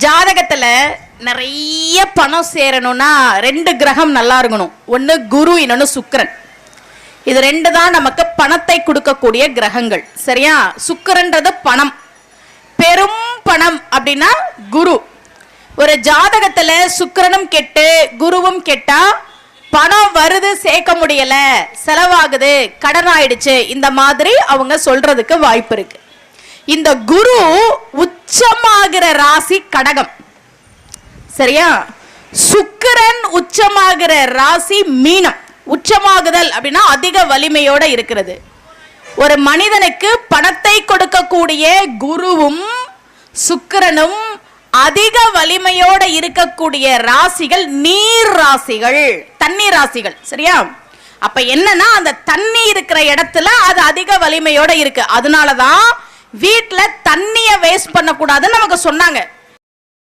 ஜாதகத்துல நிறைய பணம் சேரணும்னா 2 கிரகம் நல்லா இருக்கணும். ஒன்னு குரு, இன்னொன்னு சுக்கிரன். இது 2 தான் நமக்கு பணத்தை கொடுக்கக்கூடிய கிரகங்கள். சரியா? சுக்கிரன்றது பணம், பெரும் பணம் அப்படின்னா குரு. ஒரு ஜாதகத்துல சுக்கிரனும் கெட்டு குருவும் கெட்டா பணம் வருது, சேர்க்க முடியல, செலவாகுது, கடன் ஆயிடுச்சு, இந்த மாதிரி அவங்க சொல்றதுக்கு வாய்ப்பு இருக்கு. இந்த குரு உச்சமாகிற ராசி கடகம். சரியா? சுக்கிரன் உச்சமாகிற ராசி மீனம். உச்சமாகுதல் அப்படின்னா அதிக வலிமையோட இருக்கிறது. ஒரு மனிதனுக்கு பணத்தை கொடுக்கக்கூடிய குருவும் சுக்கிரனும் அதிக வலிமையோட இருக்கக்கூடிய ராசிகள் நீர் ராசிகள், தண்ணீர் ராசிகள். சரியா? அப்ப என்னன்னா அந்த தண்ணி இருக்கிற இடத்துல அது அதிக வலிமையோட இருக்கு. அதனாலதான் வீட்டுல தண்ணிய வேஸ்ட் பண்ண கூடாதுன்னு நமக்கு சொன்னாங்க.